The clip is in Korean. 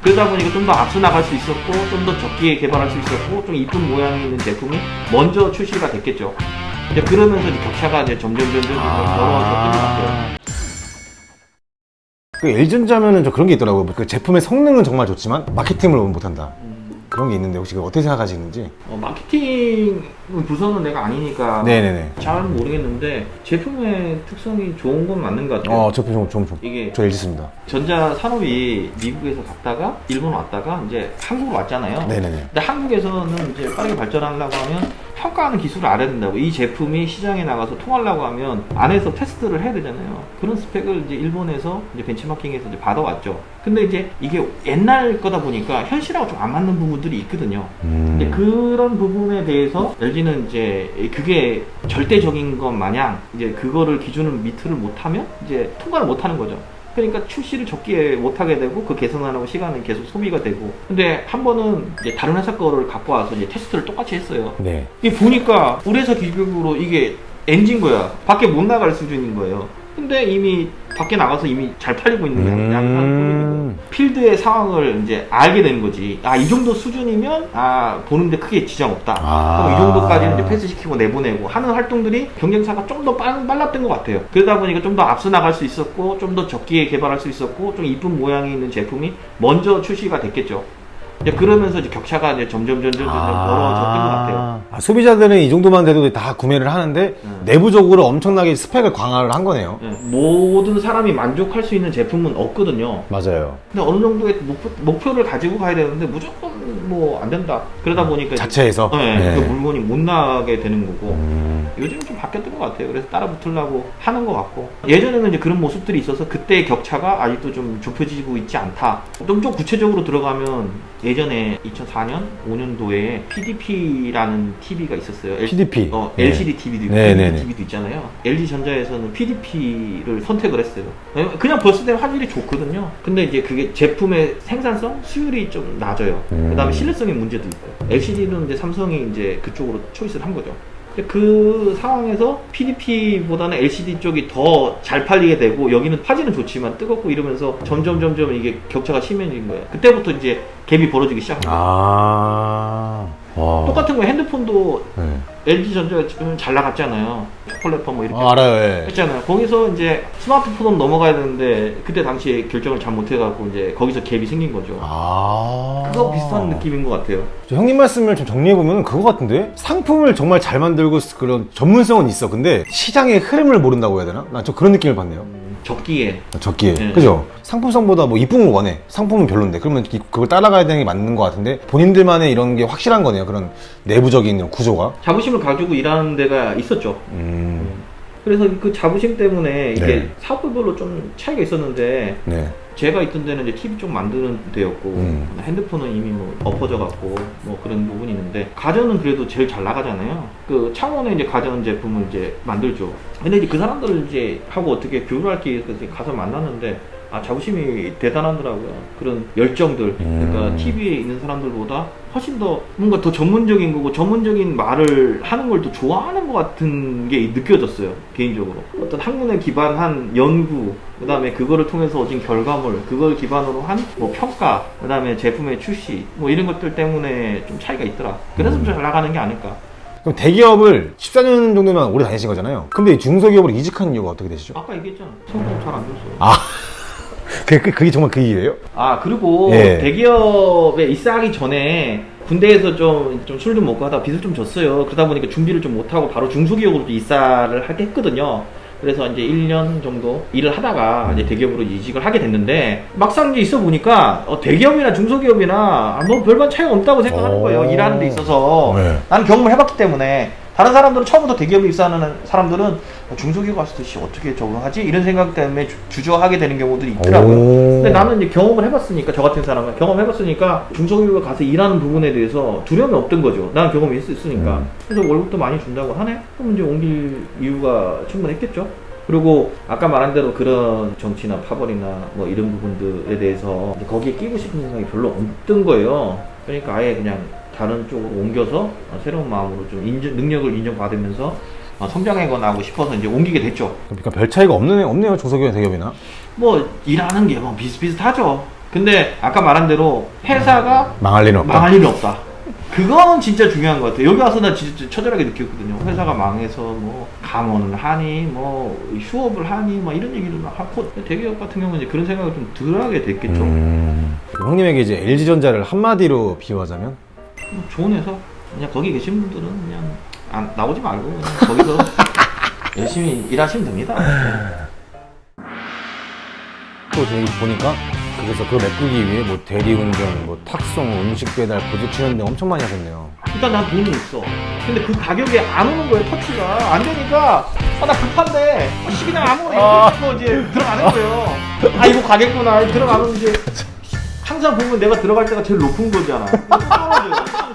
그러다 보니까 좀 더 앞서 나갈 수 있었고 좀 더 적기에 개발할 수 있었고 좀 이쁜 모양이 있는 제품이 먼저 출시가 됐겠죠. 이제 그러면서 이제 격차가 이제 점점 벌어졌던 것 같아요. 그 LG전자면은 좀 그런 게 있더라고요. 그 제품의 성능은 정말 좋지만 마케팅을 못한다. 그런 게 있는데 혹시 어떻게 생각하시는지? 마케팅 부서는 내가 아니니까 네네네. 잘 모르겠는데 제품의 특성이 좋은 건 맞는 것 같아요. 제품 좀 이게 저 LG 씁니다. 전자 산업이 미국에서 갔다가 일본 왔다가 이제 한국으로 왔잖아요. 네네네. 근데 한국에서는 이제 빠르게 발전하려고 하면 평가하는 기술을 알아야 된다고. 이 제품이 시장에 나가서 통하려고 하면 안에서 테스트를 해야 되잖아요. 그런 스펙을 이제 일본에서 이제 벤치마킹에서 이제 받아왔죠. 근데 이제 이게 옛날 거다 보니까 현실하고 좀 안 맞는 부분들이 있거든요. 근데 그런 부분에 대해서 LG는 이제 그게 절대적인 것 마냥 이제 그거를 기준을 미트를 못하면 이제 통과를 못하는 거죠. 그러니까 출시를 적기에 못하게 되고 그 개선하는 시간은 계속 소비가 되고. 근데 한 번은 이제 다른 회사 거를 갖고 와서 이제 테스트를 똑같이 했어요. 네. 이게 보니까 우리 회사 기준으로 이게 NG인 거야. 밖에 못 나갈 수준인 거예요. 근데 이미 밖에 나가서 이미 잘 팔리고 있는 양산 필드의 상황을 이제 알게 되는 거지. 아, 이 정도 수준이면 보는데 크게 지장 없다. 그럼 이 정도까지는 이제 패스시키고 내보내고 하는 활동들이 경쟁사가 좀 더 빨랐던 것 같아요. 그러다 보니까 좀 더 앞서 나갈 수 있었고 좀 더 적기에 개발할 수 있었고 좀 이쁜 모양이 있는 제품이 먼저 출시가 됐겠죠. 이제 그러면서 이제 격차가 이제 점점 벌어졌던 것 같아요. 소비자들은 이 정도만 돼도 다 구매를 하는데 내부적으로 엄청나게 스펙을 강화를 한 거네요. 모든 사람이 만족할 수 있는 제품은 없거든요. 맞아요. 근데 어느 정도의 목표를 가지고 가야 되는데 무조건 뭐 안 된다. 그러다 보니까 자체에서 그 물건이 못 나가게 되는 거고. 요즘은 좀 바뀌었던 것 같아요. 그래서 따라 붙으려고 하는 것 같고. 예전에는 이제 그런 모습들이 있어서 그때의 격차가 아직도 좀 좁혀지고 있지 않다. 좀 구체적으로 들어가면 예전에 2004년, 5년도에 PDP라는 TV가 있었어요. PDP. LCD TV도 있고 네네네. TV도 있잖아요. LG전자에서는 PDP를 선택을 했어요. 그냥 봤을 때 화질이 좋거든요. 근데 이제 그게 제품의 생산성, 수율이 좀 낮아요. 그 다음에 신뢰성의 문제도 있고. LCD는 이제 삼성이 이제 그쪽으로 초이스를 한 거죠. 그 상황에서 PDP보다는 LCD 쪽이 더 잘 팔리게 되고 여기는 화질은 좋지만 뜨겁고 이러면서 점점 이게 격차가 심해진 거예요. 그때부터 이제 갭이 벌어지기 시작한 거예요. 똑같은 거 핸드폰도 LG전자가 잘 나갔잖아요. 초콜릿폰 뭐 이렇게 알아요. 했잖아요. 거기서 이제 스마트폰으로 넘어가야 되는데 그때 당시에 결정을 잘 못해갖고 이제 거기서 갭이 생긴 거죠. 그거 비슷한 느낌인 것 같아요. 형님 말씀을 좀 정리해보면 그거 같은데 상품을 정말 잘 만들고 그런 전문성은 있어. 근데 시장의 흐름을 모른다고 해야 되나? 난 좀 그런 느낌을 받네요. 적기에 그죠? 상품성보다 뭐 이쁜 걸 원해. 상품은 별론데 그러면 그걸 따라가야 되는 게 맞는 것 같은데 본인들만의 이런 게 확실한 거네요. 그런 내부적인 이런 구조가 자부심을 가지고 일하는 데가 있었죠. 그래서 그 자부심 때문에 이게 사업별로 좀 차이가 있었는데 제가 있던 데는 이제 TV 쪽 만드는 데였고 핸드폰은 이미 뭐 엎어져 갖고 뭐 그런 부분이 있는데 가전은 그래도 제일 잘 나가잖아요. 그 창원에 이제 가전 제품을 이제 만들죠. 근데 이제 그 사람들을 이제 하고 어떻게 교류할 기회가 가서 만났는데 자부심이 대단하더라고요. 그런 열정들. 그러니까 TV에 있는 사람들보다 훨씬 더 뭔가 더 전문적인 거고 전문적인 말을 하는 걸 더 좋아하는 것 같은 게 느껴졌어요. 개인적으로. 어떤 학문에 기반한 연구, 그 다음에 그거를 통해서 얻은 결과물, 그걸 기반으로 한 뭐 평가, 그 다음에 제품의 출시, 뭐 이런 것들 때문에 좀 차이가 있더라. 그래서 좀 잘 나가는 게 아닐까. 그럼 대기업을 14년 정도면 오래 다니신 거잖아요. 근데 중소기업으로 이직한 이유가 어떻게 되시죠? 아까 얘기했잖아. 성공 잘 안 됐어요. 그게 정말 그 이유예요? 그리고 대기업에 입사하기 전에 군대에서 좀 술 좀 먹고 하다가 빚을 좀 졌어요. 그러다 보니까 준비를 좀 못하고 바로 중소기업으로 입사를 하게 했거든요. 그래서 이제 1년 정도 일을 하다가 이제 대기업으로 이직을 하게 됐는데 막상 이제 있어 보니까 대기업이나 중소기업이나 뭐 별반 차이가 없다고 생각하는 거예요. 일하는 데 있어서. 나는 경험을 해봤기 때문에. 다른 사람들은 처음부터 대기업에 입사하는 사람들은 중소기업 갔을 때 어떻게 적응하지? 이런 생각 때문에 주저하게 되는 경우들이 있더라고요. 근데 나는 이제 경험을 해봤으니까, 저 같은 사람은 경험해봤으니까 중소기업에 가서 일하는 부분에 대해서 두려움이 없던 거죠. 나는 경험이 있으니까. 그래서 월급도 많이 준다고 하네? 그럼 이제 옮길 이유가 충분했겠죠? 그리고 아까 말한 대로 그런 정치나 파벌이나 뭐 이런 부분들에 대해서 거기에 끼고 싶은 생각이 별로 없던 거예요. 그러니까 아예 그냥 다른 쪽으로 옮겨서 새로운 마음으로 좀 능력을 인정받으면서 성장해거나 하고 싶어서 이제 옮기게 됐죠. 그러니까 별 차이가 없네요. 중소기업이나 대기업이나. 뭐 일하는 게 뭐 비슷비슷하죠. 근데 아까 말한 대로 회사가 망할 일은 없다. 망할 일이 없다. 그거는 진짜 중요한 것 같아요. 여기 와서 나 진짜 처절하게 느꼈거든요. 회사가 망해서 뭐 감원을 하니 뭐 휴업을 하니 뭐 이런 얘기를 막 하고 대기업 같은 경우는 이제 그런 생각을 좀 덜 하게 됐겠죠. 형님에게 이제 LG전자를 한마디로 비유하자면? 뭐 좋은 회사. 그냥 거기 계신 분들은 그냥 나오지 말고 그냥 거기서 열심히 일하시면 됩니다. 또 저기 보니까 그래서 그걸 메꾸기 위해 뭐 대리운전, 뭐 탁송, 음식 배달, 보조 출연 등 엄청 많이 하셨네요. 일단 난 돈이 있어. 근데 그 가격에 안 오는 거예요, 터치가. 안 되니까, 나 급한데, 그냥 아무거나 이거 이제 들어가는 거예요. 아, 이거 가겠구나. 들어가면 이제, 항상 보면 내가 들어갈 때가 제일 높은 거잖아. 이거 떨어져요.